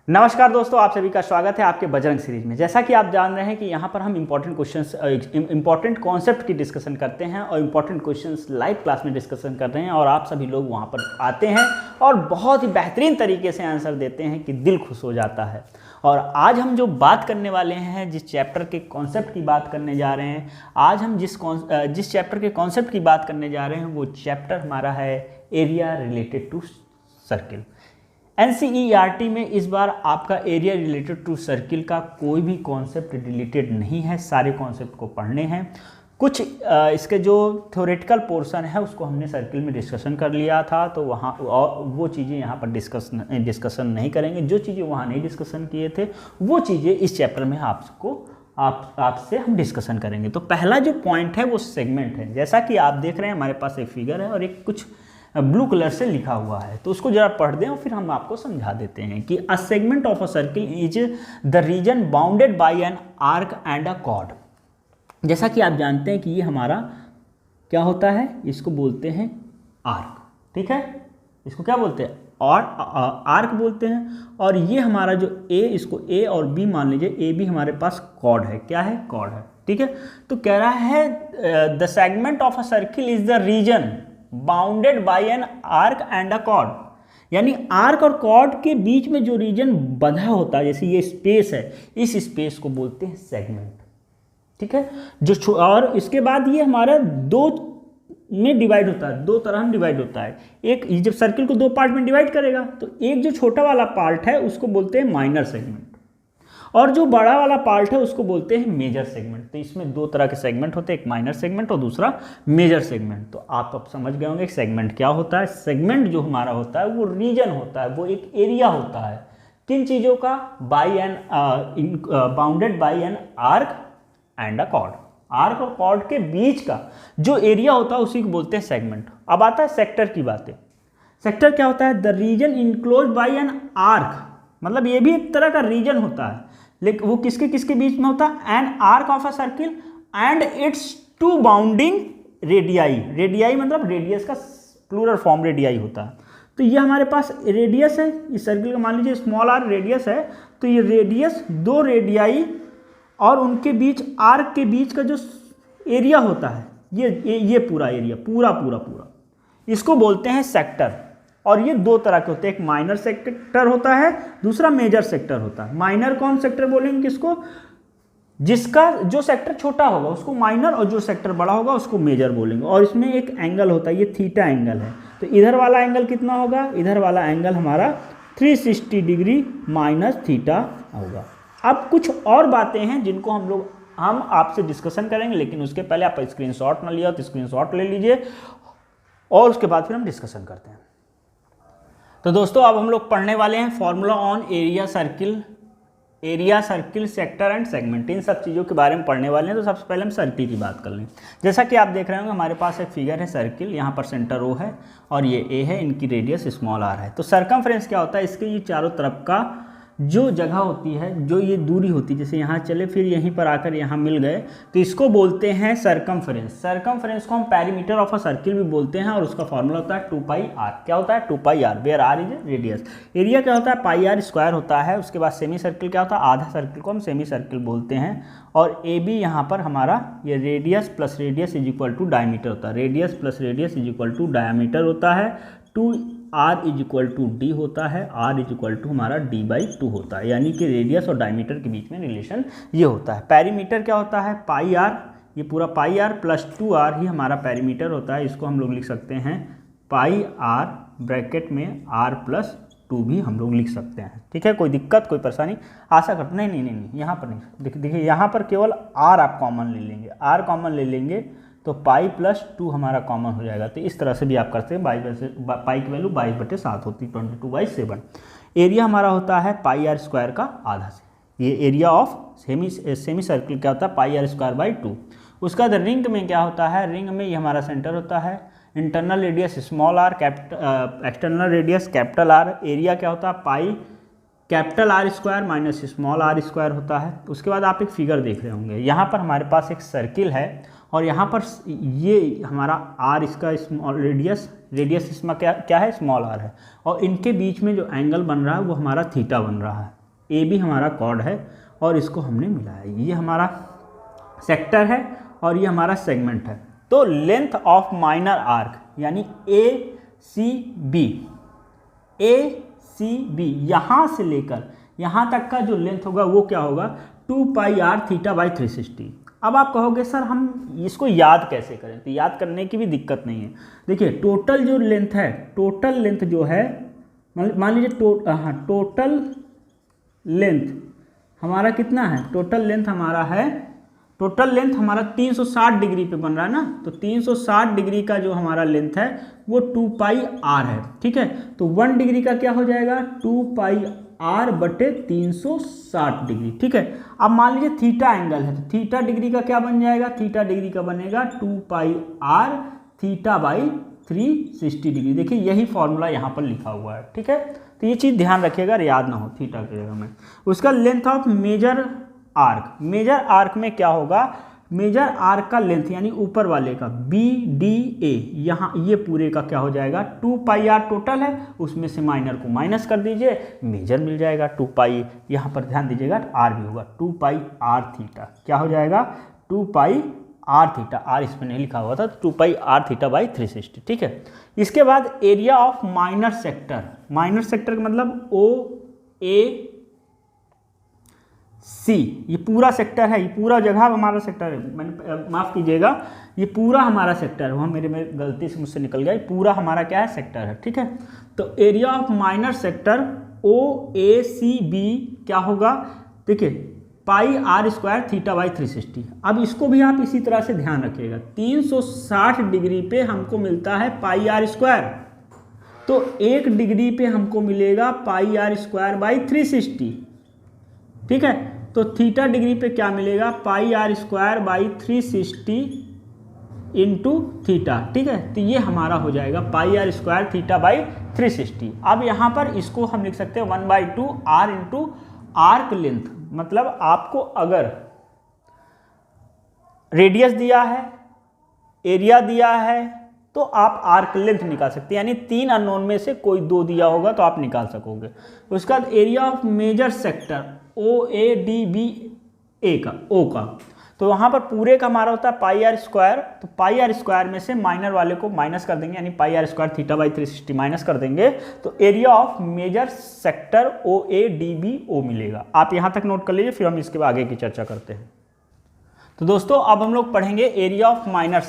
नमस्कार दोस्तों, आप सभी का स्वागत है आपके बजरंग सीरीज में। जैसा कि आप जान रहे हैं कि यहाँ पर हम इंपॉर्टेंट क्वेश्चंस, इंपॉर्टेंट कॉन्सेप्ट की डिस्कशन करते हैं और इंपॉर्टेंट क्वेश्चंस लाइव क्लास में डिस्कशन कर रहे हैं और आप सभी लोग वहाँ पर आते हैं और बहुत ही बेहतरीन तरीके से आंसर देते हैं कि दिल खुश हो जाता है। और आज हम जो बात करने वाले हैं, जिस चैप्टर के कॉन्सेप्ट की बात करने जा रहे हैं, आज हम जिस चैप्टर के कॉन्सेप्ट की बात करने जा रहे हैं वो चैप्टर हमारा है area related to circle. NCERT में इस बार आपका एरिया रिलेटेड टू सर्किल का कोई भी कॉन्सेप्ट रिलेटेड नहीं है, सारे कॉन्सेप्ट को पढ़ने हैं। कुछ इसके जो थ्योरेटिकल पोर्शन है उसको हमने सर्किल में डिस्कशन कर लिया था, तो वहाँ वो चीज़ें यहाँ पर डिस्कशन नहीं करेंगे। जो चीज़ें वहाँ नहीं डिस्कशन किए थे वो चीज़ें इस चैप्टर में आपसे हम डिस्कशन करेंगे। तो पहला जो पॉइंट है वो सेगमेंट है। जैसा कि आप देख रहे हैं हमारे पास एक फिगर है और एक कुछ ब्लू कलर से लिखा हुआ है, तो उसको जरा पढ़ दें और फिर हम आपको समझा देते हैं कि a segment of a circle is the reason bounded by an arc and a cord. जैसा कि आप जानते हैं कि ये हमारा क्या होता है, इसको बोलते हैं आर्क। ठीक है, इसको क्या बोलते हैं, और आर्क बोलते हैं। और ये हमारा जो ए, इसको ए और बी मान लीजिए, ए बी हमारे पास कॉर्ड है। क्या है, कॉर्ड है। ठीक है, तो कह रहा है the segment of a circle is the reason bounded by an arc and a cord, यानी आर्क और कॉर्ड के बीच में जो रीजन बंधा होता है, जैसे ये स्पेस है, इस स्पेस को बोलते हैं सेगमेंट। ठीक है, जो और इसके बाद ये हमारा दो में डिवाइड होता है, दो तरह में डिवाइड होता है। एक जब सर्किल को दो पार्ट में डिवाइड करेगा तो एक जो छोटा वाला पार्ट है उसको बोलते हैं माइनर सेगमेंट, और जो बड़ा वाला पार्ट है उसको बोलते हैं मेजर सेगमेंट। तो इसमें दो तरह के सेगमेंट होते हैं, एक माइनर सेगमेंट और दूसरा मेजर सेगमेंट। तो आप अब समझ गए होंगे सेगमेंट क्या होता है। सेगमेंट जो हमारा होता है वो रीजन होता है, वो एक एरिया होता है किन चीज़ों का, by an bounded by an arc and a chord. Arc और कॉर्ड के बीच का जो एरिया होता है उसी को बोलते हैं सेगमेंट। अब आता है सेक्टर की बातें। सेक्टर क्या होता है, the region enclose by an arc, मतलब ये भी एक तरह का रीजन होता है, लेकिन वो किसके किसके बीच में होता है, an arc of a circle and its two bounding radii. Radii मतलब रेडियस का प्लूरल फॉर्म रेडियाई होता है। तो ये हमारे पास रेडियस है, इस सर्किल का मान लीजिए स्मॉल आर रेडियस है, तो ये रेडियस दो रेडियाई और उनके बीच आर्क के बीच का जो एरिया होता है, ये पूरा एरिया पूरा इसको बोलते हैं सेक्टर। और ये दो तरह के होते हैं, एक माइनर सेक्टर होता है, दूसरा मेजर सेक्टर होता है। माइनर कौन सेक्टर बोलेंगे किसको, जिसका जो सेक्टर छोटा होगा उसको माइनर और जो सेक्टर बड़ा होगा उसको मेजर बोलेंगे। और इसमें एक एंगल होता है, ये थीटा एंगल है। तो इधर वाला एंगल कितना होगा, इधर वाला एंगल हमारा 360 डिग्री माइनस थीटा होगा। अब कुछ और बातें हैं जिनको हम आपसे डिस्कशन करेंगे, लेकिन उसके पहले आप स्क्रीनशॉट ना लिया तो स्क्रीनशॉट ले लीजिए और उसके बाद फिर हम डिस्कशन करते हैं। तो दोस्तों अब हम लोग पढ़ने वाले हैं formula on area circle sector and segment. इन सब चीज़ों के बारे में पढ़ने वाले हैं। तो सबसे पहले हम सर्किल की बात कर लें। जैसा कि आप देख रहे होंगे हमारे पास एक फिगर है सर्किल, यहाँ पर सेंटर O है और ये A है, इनकी रेडियस स्मॉल r है। तो सर्कमफ्रेंस क्या होता है, इसके ये चारों तरफ का जो जगह होती है, जो ये दूरी होती है, जैसे यहाँ चले फिर यहीं पर आकर यहाँ मिल गए, तो इसको बोलते हैं सर्कमफ्रेंस। सर्कमफ्रेंस को हम पेरीमीटर ऑफ अ सर्किल भी बोलते हैं और उसका फॉर्मूला होता है 2πr। क्या होता है, 2πr, where r is radius. Area क्या होता है, πr स्क्वायर होता है। उसके बाद सेमी सर्किल क्या होता है, आधा सर्किल को हम सेमी सर्किल बोलते हैं। और ए बी यहाँ पर हमारा ये radius plus radius is equal to diameter होता है। Radius plus radius is equal to diameter होता है। 2r is equal to D होता है, r इज इक्वल टू हमारा d/2 होता है, यानी कि रेडियस और डायमीटर के बीच में रिलेशन ये होता है। पेरीमीटर क्या होता है, πr, ये पूरा πr प्लस 2r ही हमारा पेरीमीटर होता है। इसको हम लोग लिख सकते हैं πr ब्रैकेट में r प्लस 2 भी हम लोग लिख सकते हैं। ठीक है, कोई दिक्कत कोई परेशानी आशा करते नहीं, यहाँ पर नहीं, देखिए यहाँ पर केवल r आप कॉमन ले लेंगे, r कॉमन ले लेंगे तो पाई प्लस 2 हमारा कॉमन हो जाएगा। तो इस तरह से भी आप करते हैं। पाई की वैल्यू 22/7 होती है, 22/7। एरिया हमारा होता है πr स्क्वायर का आधा से। ये एरिया ऑफ सेमी सर्किल क्या होता है, πr²/2। उसका बाद रिंग में क्या होता है, रिंग में ये हमारा सेंटर होता है, internal radius small r, external radius capital R। Area क्या होता है, pi capital R square minus small r square होता है। उसके बाद आप एक फिगर देख रहे होंगे, यहाँ पर हमारे पास एक सर्किल है और यहाँ पर ये हमारा r, इसका स्मॉल रेडियस इसमें क्या है, स्मॉल r है। और इनके बीच में जो एंगल बन रहा है वो हमारा थीटा बन रहा है। ए बी हमारा कॉर्ड है और इसको हमने मिलाया, ये हमारा सेक्टर है और ये हमारा सेगमेंट है। तो लेंथ ऑफ माइनर आर्क यानी ए सी बी यहाँ से लेकर यहाँ तक का जो लेंथ होगा वो क्या होगा 2 पाई आर थीटा बाई 360। अब आप कहोगे सर हम इसको याद कैसे करें, तो याद करने की भी दिक्कत नहीं है। देखिए टोटल जो लेंथ है, टोटल लेंथ जो है मान लीजिए टोटल लेंथ हमारा कितना है, टोटल लेंथ हमारा 360 डिग्री पे बन रहा है ना, तो 360 डिग्री का जो हमारा लेंथ है वो 2 पाई आर है, ठीक है। तो 1 डिग्री का क्या हो जाएगा 2 पाई आर बटे 360 डिग्री, ठीक है। अब मान लीजिए थीटा एंगल है, तो थीटा डिग्री का क्या बन जाएगा, थीटा डिग्री का बनेगा 2 पाई आर थीटा बाई 360 डिग्री। देखिए यही फॉर्मूला यहाँ पर लिखा हुआ है, ठीक है। तो ये चीज़ ध्यान रखिएगा, याद ना हो थीटा की जगह में। उसका लेंथ ऑफ मेजर आर्क में क्या होगा, मेजर आर्क का लेंथ यानी ऊपर वाले का BDA, यहाँ ये पूरे का क्या हो जाएगा 2 पाई आर टोटल है, उसमें से माइनर को माइनस कर दीजिए, मेजर मिल जाएगा 2 पाई, यहाँ पर ध्यान दीजिएगा आर भी होगा 2 पाई आर थीटा, क्या हो जाएगा 2 पाई आर थीटा, आर इसमें नहीं लिखा हुआ था, 2 पाई आर थीटा बाई 360, ठीक है। इसके बाद एरिया ऑफ माइनर सेक्टर का मतलब OAC, ये पूरा सेक्टर है, ये पूरा जगह हमारा सेक्टर है, मैंने माफ़ कीजिएगा, ये पूरा हमारा सेक्टर है, वहाँ मेरे में गलती से मुझसे निकल गया, ये पूरा हमारा क्या है सेक्टर है, ठीक है। तो area of minor sector OACB क्या होगा, देखिए पाई आर स्क्वायर थीटा बाई 360। अब इसको भी आप इसी तरह से ध्यान रखिएगा, 360 डिग्री पे हमको मिलता है पाई आर स्क्वायर, तो 1 डिग्री पे हमको मिलेगा पाई आर स्क्वायर बाई 360, ठीक है। तो थीटा डिग्री पे क्या मिलेगा pi R square by 360 into theta, ठीक है। तो ये हमारा हो जाएगा pi R square theta by 360। अब यहाँ पर इसको हम लिख सकते हैं 1/2 आर इंटू आर्क लेंथ, मतलब आपको अगर रेडियस दिया है, एरिया दिया है, तो आप आर्क लेंथ निकाल सकते हैं, यानी 3 अननोन में से कोई 2 दिया होगा तो आप निकाल सकोगे। उसके बाद area of major sector OADBA का, तो वहाँ पर पूरे का हमारा होता है पाई आर स्क्वायर, तो पाई आर स्क्वायर में से माइनर वाले को माइनस कर देंगे, यानी pi R square theta by 360 minus कर देंगे, तो area of major sector OADBO मिलेगा। आप यहाँ तक नोट कर लीजिए, फिर हम इसके आगे की चर्चा करते हैं। तो दोस्तों अब हम लोग पढ़ेंगे area of minor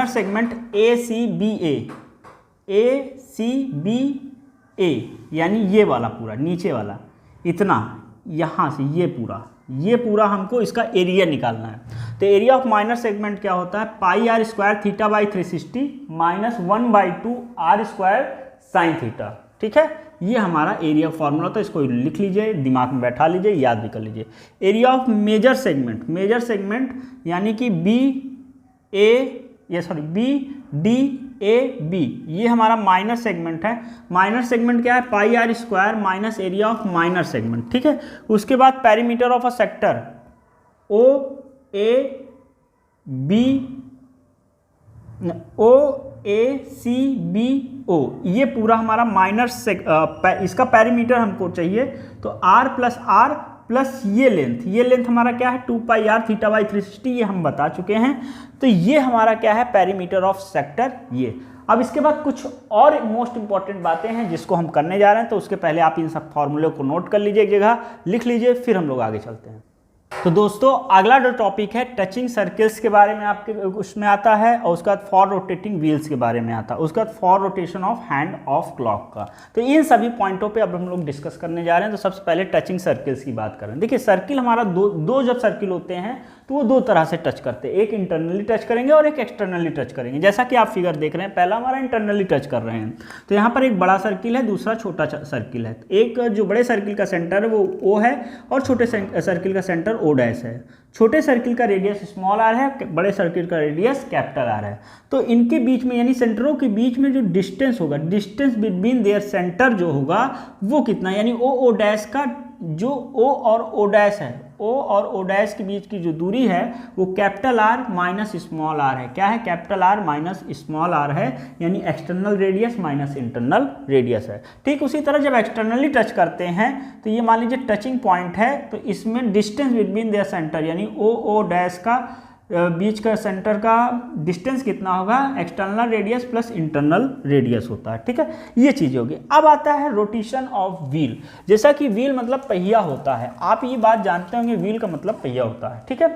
segment ACBA, यानी ये वाला पूरा नीचे वाला इतना, यहाँ से ये पूरा हमको इसका एरिया निकालना है। तो एरिया ऑफ माइनर सेगमेंट क्या होता है, pi R square theta by 360 minus 1/2 R square sine theta, ठीक है। ये हमारा एरिया फॉर्मूला होता है, इसको लिख लीजिए, दिमाग में बैठा लीजिए, याद भी कर लीजिए। एरिया ऑफ मेजर सेगमेंट यानी कि BDAB, ये हमारा माइनर सेगमेंट है। माइनर सेगमेंट क्या है, pi R square minus area of minor segment, ठीक है। उसके बाद perimeter of a sector OACBO, ये पूरा हमारा माइनर इसका पेरीमीटर हमको चाहिए, तो R प्लस ये लेंथ हमारा क्या है 2 पाई आर थीटा बाई 360, ये हम बता चुके हैं। तो ये हमारा क्या है पेरीमीटर ऑफ सेक्टर ये। अब इसके बाद कुछ और मोस्ट इंपॉर्टेंट बातें हैं जिसको हम करने जा रहे हैं, तो उसके पहले आप इन सब फॉर्मूले को नोट कर लीजिए, एक जगह लिख लीजिए, फिर हम लोग आगे चलते हैं। तो दोस्तों अगला जो टॉपिक है टचिंग सर्किल्स के बारे में आपके उसमें आता है, और उसके बाद फॉर रोटेटिंग व्हील्स के बारे में आता है, उसके बाद for rotation of hand of clock का। तो इन सभी पॉइंटों पे अब हम लोग डिस्कस करने जा रहे हैं। तो सबसे पहले टचिंग सर्किल्स की बात करें। देखिए सर्किल हमारा दो जब सर्किल होते हैं तो वो 2 तरह से टच करते हैं, एक इंटरनली टच करेंगे और एक एक्सटर्नली टच करेंगे। जैसा कि आप फिगर देख रहे हैं, पहला हमारा इंटरनली टच कर रहे हैं, तो यहाँ पर एक बड़ा सर्किल है, दूसरा छोटा सर्किल है। एक जो बड़े सर्किल का सेंटर है वो O है और छोटे सर्किल का सेंटर O' है। छोटे सर्किल का रेडियस स्मॉल r है, बड़े सर्किल का रेडियस कैपिटल R है। तो इनके बीच में यानी सेंटरों के बीच में जो डिस्टेंस होगा, डिस्टेंस बिटवीन देयर सेंटर जो होगा वो कितना, यानी OO' का जो O और O डैश है, O और O डैश के बीच की जो दूरी है वो capital R minus small r है। क्या है? Capital R minus small r है, यानी external radius minus internal radius है। ठीक उसी तरह जब एक्सटर्नली टच करते हैं तो ये मान लीजिए टचिंग पॉइंट है, तो इसमें डिस्टेंस बिटवीन देयर सेंटर यानी O डैश का बीच का सेंटर का डिस्टेंस कितना होगा? External radius plus internal radius होता है। ठीक है, ये चीज़ होगी। अब आता है रोटेशन ऑफ व्हील। जैसा कि व्हील मतलब पहिया होता है, आप ये बात जानते होंगे, व्हील का मतलब पहिया होता है। ठीक है,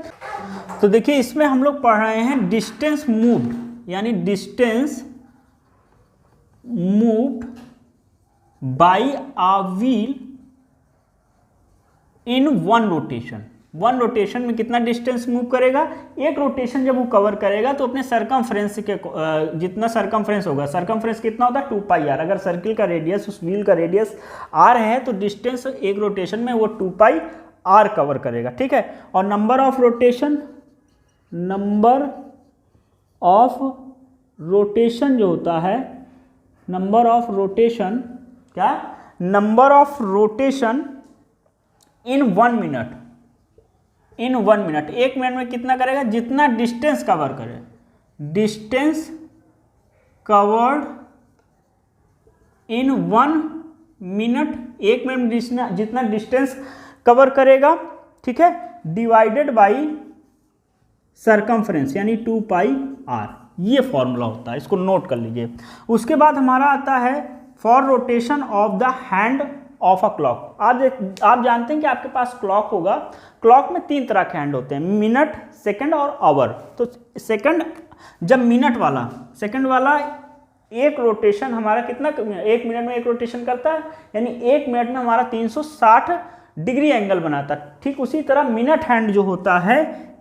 तो देखिए इसमें हम लोग पढ़ रहे हैं डिस्टेंस मूव्ड, यानी distance moved by a wheel in one rotation. One rotation में कितना डिस्टेंस मूव करेगा? एक रोटेशन जब वो कवर करेगा तो अपने सरकमफ्रेंस के जितना सरकमफ्रेंस होगा, सरकमफ्रेंस कितना होता है? 2πr। अगर सर्किल का रेडियस, उस व्हील का रेडियस r है तो डिस्टेंस एक रोटेशन में वो 2πr कवर करेगा। ठीक है, और number of rotation, number of rotation जो होता है, नंबर ऑफ रोटेशन, क्या? Number of rotation in 1 minute, in 1 minute, 1 minute में कितना करेगा? जितना डिस्टेंस कवर करे, distance covered in 1 minute, 1 minute में जितना डिस्टेंस कवर करेगा, ठीक है, डिवाइडेड बाई सरकमफ्रेंस यानी 2πr। ये फॉर्मूला होता है, इसको नोट कर लीजिए। उसके बाद हमारा आता है for rotation of the hand of a clock. आप जानते हैं कि आपके पास क्लॉक होगा, क्लॉक में 3 तरह के हैंड होते हैं, मिनट, सेकंड और आवर। तो सेकंड, जब मिनट वाला, सेकंड वाला एक रोटेशन हमारा कितना, 1 मिनट में एक रोटेशन करता है, यानी 1 मिनट में हमारा 360 डिग्री एंगल बनाता है। ठीक उसी तरह मिनट हैंड जो होता है,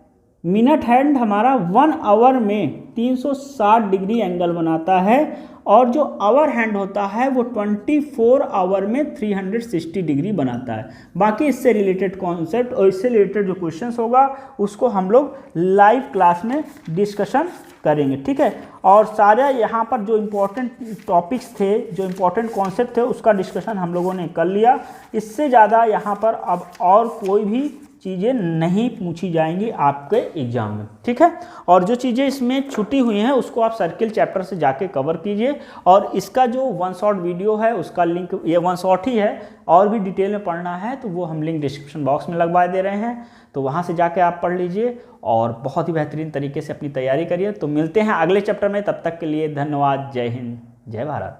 मिनट हैंड हमारा 1 आवर में 360 डिग्री एंगल बनाता है, और जो आवर हैंड होता है वो 24 आवर में 360 डिग्री बनाता है। बाकी इससे रिलेटेड कॉन्सेप्ट और इससे रिलेटेड जो क्वेश्चंस होगा उसको हम लोग लाइव क्लास में डिस्कशन करेंगे। ठीक है, और सारे यहाँ पर जो इम्पोर्टेंट टॉपिक्स थे, जो इम्पोर्टेंट कॉन्सेप्ट थे, उसका डिस्कशन हम लोगों ने कर लिया। इससे ज़्यादा यहाँ पर अब और कोई भी चीज़ें नहीं पूछी जाएंगी आपके एग्जाम में। ठीक है, और जो चीज़ें इसमें छुटी हुई हैं उसको आप सर्किल चैप्टर से जाके कवर कीजिए, और इसका जो 1 शॉट वीडियो है उसका लिंक, ये 1 शॉट ही है, और भी डिटेल में पढ़ना है तो वो हम लिंक डिस्क्रिप्शन बॉक्स में लगवा दे रहे हैं, तो वहाँ से जाके आप पढ़ लीजिए और बहुत ही बेहतरीन तरीके से अपनी तैयारी करिए। तो मिलते हैं अगले चैप्टर में, तब तक के लिए धन्यवाद। जय हिंद, जय भारत।